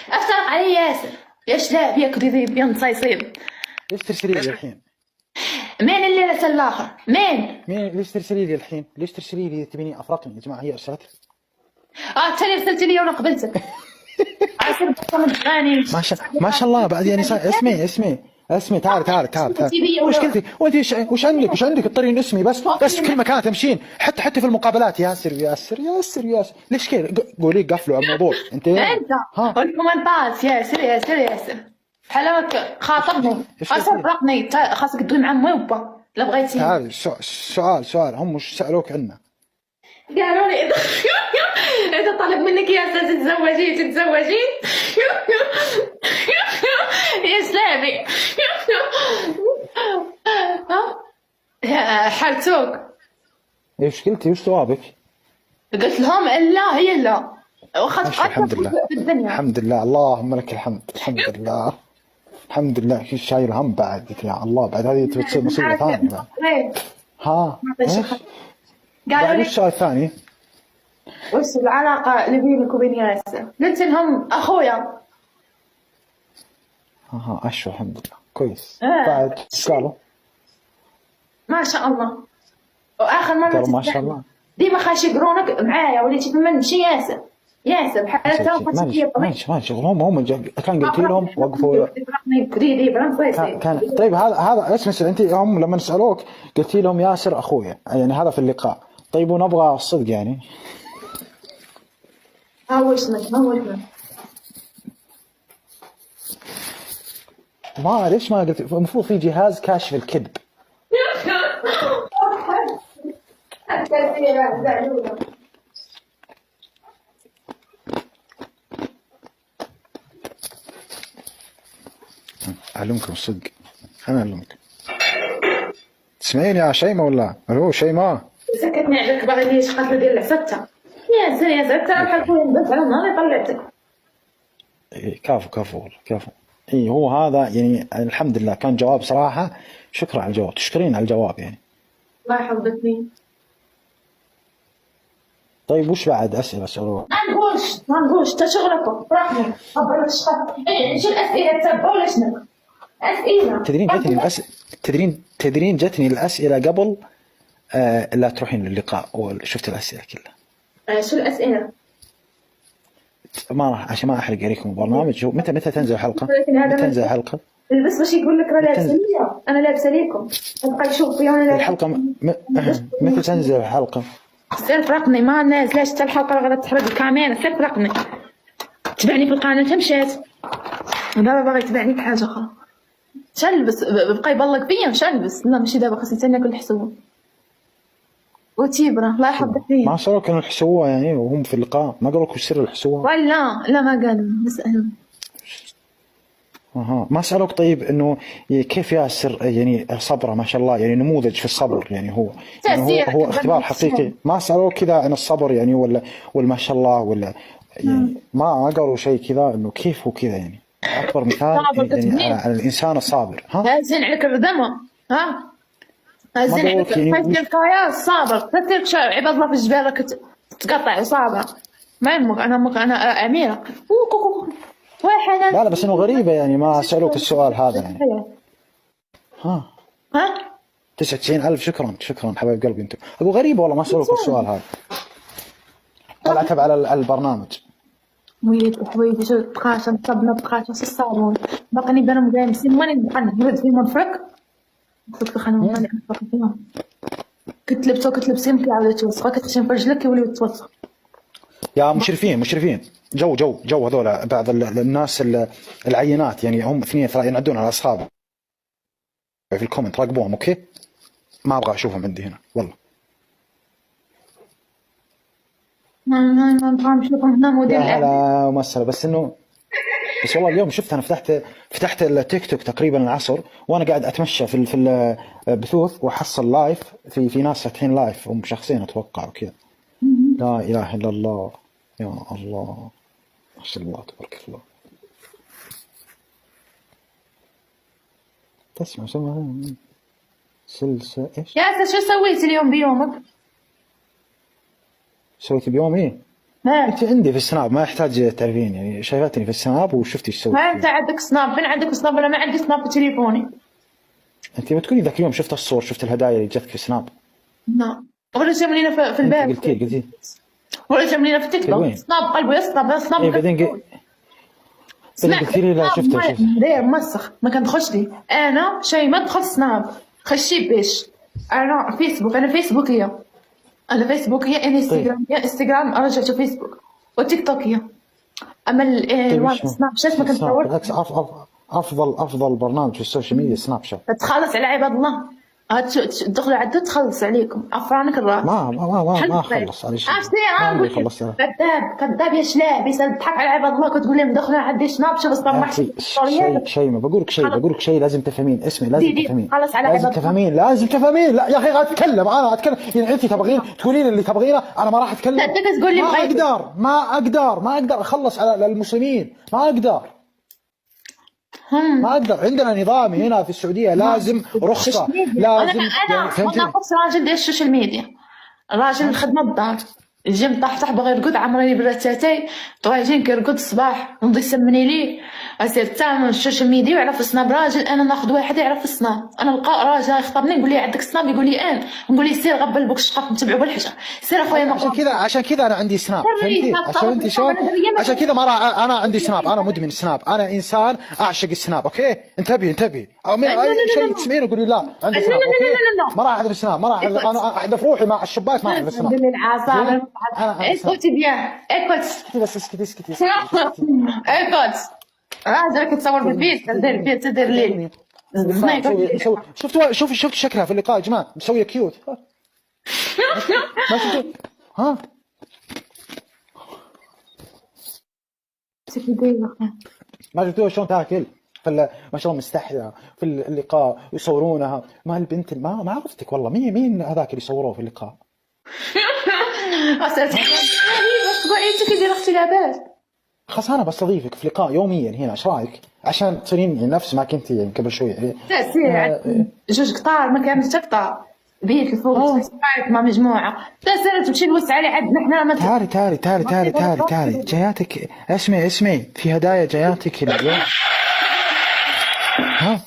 افترق علي ياسر يا شلاب يا كذيب يا نصيصيب. ليش ترسلي لي الحين؟ مين اللي رسل الاخر؟ مين؟ ليش ترسلي لي الحين؟ ليش ترسلي لي تبيني افرقني؟ يا جماعه هي ارسلت لي. تاني رسلت لي وانا قبلتك. عسر بطل غاني. ما شاء الله بعد يعني اسمي تعال مشكلتي وانت وش عندك تطرين اسمي بس في كل مكان تمشين حتى في المقابلات ياسر ليش كذا؟ قولي قفلوا على الموضوع انت الكومنتات ياسر حلاوتك خاطبني فرقني خاصك تدوي مع امي وبا لا بغيتي. تعال سؤال هم وش سالوك عنه؟ قالوا لي اذا طلب منك يا استاذ تتزوجين يا سلامي حرتوك. ايش قلتي؟ وش جوابك؟ قلت لهم لا هي لا الحمد لله في الدنيا. الحمد لله اللهم لك الحمد. الحمد لله شايل هم بعد يا الله بعد هذه تصير مصيبه ثانيه. ها قالوا لي السؤال الثاني وش العلاقة اللي بينك وبين ياسر؟ قلت لهم أخويا. أشوى الحمد لله كويس. بعد إيش قالوا؟ ما شاء الله. وآخر مرة قالوا ما شاء الله. ديما خاش يقرونك معايا وليتي تمنشي ياسر بحالتها وخاصية ماشي هم كان قلت لهم وقفوا. كان طيب هذا اسمع انت هم لما سألوك قلت لهم ياسر أخويا يعني هذا في اللقاء. طيب ونبغى الصدق يعني. هاوشنا ما ليش ما قلت؟ المفروض في جهاز كاشف الكذب. أعلمكم الصدق أنا أعلمكم. تسمعين يا شيماء ولا؟ ألو شيماء. سكتني عليك باغي ليش قتل ديال العفتة. يا زين ترى الحكومة بس على النار طلعتك. كفو والله. هو هذا يعني الحمد لله كان جواب صراحة. شكرا على الجواب. تشكرين على الجواب يعني. الله يحفظك. طيب وش بعد أسئلة سألوها؟ ما نقولش تا شغلكم براحتك. شو الأسئلة تبعوا ولا شنو؟ أسئلة. تدرين جتني الأسئلة قبل لا تروحين للقاء وشفت الأسئلة كلها. شو الأسئلة؟ ما راح عشان ما أحرق عليكم البرنامج. متى تنزل الحلقة؟ البس باش يقول لك راه لابسه ليا انا لابسه ليكم تبقى يشوف فيا وانا الحلقة متى تنزل الحلقة؟ سير فرقني ما نازلاش حتى الحلقة غادي تحرق الكاميرا. سير فرقني تبعني في القناة مشات دابا باغي تبعني بحاجة أخرى. شلبس بقى يبلق فيا مش البس. لا ماشي دابا خاصني ناكل الحسوة وتيبرا الله يحفظك فيه. ما صاروا كانوا الحسوة يعني وهم في اللقاء ما قالوا وش سر الحسوة؟ لا ما قالوا نسألهم. ما سألوك طيب انه كيف ياسر يعني صبره ما شاء الله يعني نموذج في الصبر يعني هو اختبار حقيقي. ما سألوك كذا عن الصبر يعني ولا ما شاء الله ولا يعني ما قالوا شيء كذا انه كيف هو كذا يعني اكبر مثال يعني على الانسان الصابر. زين عليك الردمه زين عليك الكايا صابر تترك عباد الله في الجبال راك تقطع صابر. ما يهمك انا اميره واحدة. لا بس انه غريبة يعني ما سألوك السؤال هذا يعني. ها 99,000 شكرا حبايب قلبي انتم. اقول غريبة والله ما سألوك السؤال هذا. العتب على البرنامج. حويدي شو بقاشة صبنا بقاشة الصابون باقني بنم جالسين ماني بقنا نرد في منفرك فك خلينا ماني نفرك فيهم كتلبسين كعودة توسخ كتخشين في رجلك يولي يتوسخ. يا مشرفين جو هذول بعض الناس العينات يعني هم 2 3 ينعدون على اصحابهم في الكومنت راقبوهم اوكي. ما ابغى اشوفهم عندي هنا والله. ما ابغى اشوفهم هنا موديل. لا ومسألة بس انه بس والله اليوم شفت انا فتحت التيك توك تقريبا العصر وانا قاعد اتمشى في البثوث واحصل لايف في ناس فاتحين لايف هم شخصين اتوقع وكذا. لا اله الا الله يا الله ما شاء الله تبارك الله. تسمع سلسة ايش؟ ياسر شو سويت اليوم بيومك؟ سويت بيومي؟ ها انت عندي في السناب ما يحتاج تعرفين يعني، شايفتني في السناب وشفتي ايش سويت ها انت فيه. عندك سناب؟ فين عندك سناب؟ انا ما عندي سناب في تليفوني. انت بتقولي ذاك اليوم شفت الصور، شفت الهدايا اللي جتك في السناب. لا ولا جملينا في انت الباب، قلتي ولا جملينا في تيك توك. وين؟ سناب قلبه يسناب سناب. ايه بعدين قلتي لي لا شفته. داير مسخ ما كندخلش ليه انا شي، ما دخل سناب خشي باش انا فيسبوك. انا فيسبوكيه، انا فيسبوكيه، انستغرام يا انستغرام رجعته فيسبوك، وتيك توكيه. اما سناب شات ما كنصورش. بالعكس افضل برنامج في السوشيال ميديا سناب شات. تخلص على عباد الله، تدخلوا عدو تخلص عليكم عفرانك الراس. ما خلص على شيء. ما عندي خلص. كذاب يا شلاعب، تضحك على عباد الله كتقول لهم دخلوا عندي سناب شات بس طمعت شيء ما بقول لك شيء لازم تفهمين. اسمي لازم تفهمين. خلص على لازم تفهمين. لا يا اخي انا اتكلم يعني انت تبغين تقولين اللي تبغينه، انا ما راح اتكلم. لا انت تقول لي ما اقدر اخلص على المسلمين. ما اقدر. عندنا نظام هنا في السعوديه لازم رخصه، لازم. انا ناقص راجل ديال السوشيال ميديا، راجل الخدمه بالدار، يجي مطحطح باغي يرقد عمرني براتاتي طوايجين كيرقد الصباح ونضي يسمني ليه اسير تاع السوشيال ميديا ويعرف السناب. راجل انا ناخذ واحد يعرف السناب، انا نلقى راجل يخطبني نقول لي عندك سناب، يقول لي نقول لي سير غبل بوك الشقف نتبعو بالحجه، سير اخويا. عشان كذا انا عندي سناب، فهمتي؟ عشان انت شلون؟ عشان كذا ما انا عندي سناب، انا مدمن سناب، انا انسان اعشق السناب. اوكي انتبهي او اي شيء تسمعينه قولي لا عندي سناب. اوكي ما راح احذف السناب، ما راح انا احذف روحي مع الشباك، ما احذف السناب. اسكتي بيان اكوت بس اسكتي اكوت. راجل كتصور بالبيت تدير البيت تدير ليل. شفت شكلها في اللقاء يا جماعه مسويه كيوت. ما شفتوا؟ ها ما شفتوها شلون تاكل ما شاء الله مستحية في اللقاء يصورونها. ما البنت ما عرفتك والله. مين هذاك اللي صوروه في اللقاء؟ بس كيدير اختي لاباس. خلاص انا بستضيفك في لقاء يوميا هنا، ايش رايك؟ عشان تصيرين يعني نفس ما كنتي يعني قبل شوي يعني. تأثير جوج قطار ما كاملش تقطع بيت الفوق مع مجموعة. تأثير تمشي نوسع على عندنا احنا ما تعالي جاياتك. اسمعي في هدايا جاياتك اليوم. ها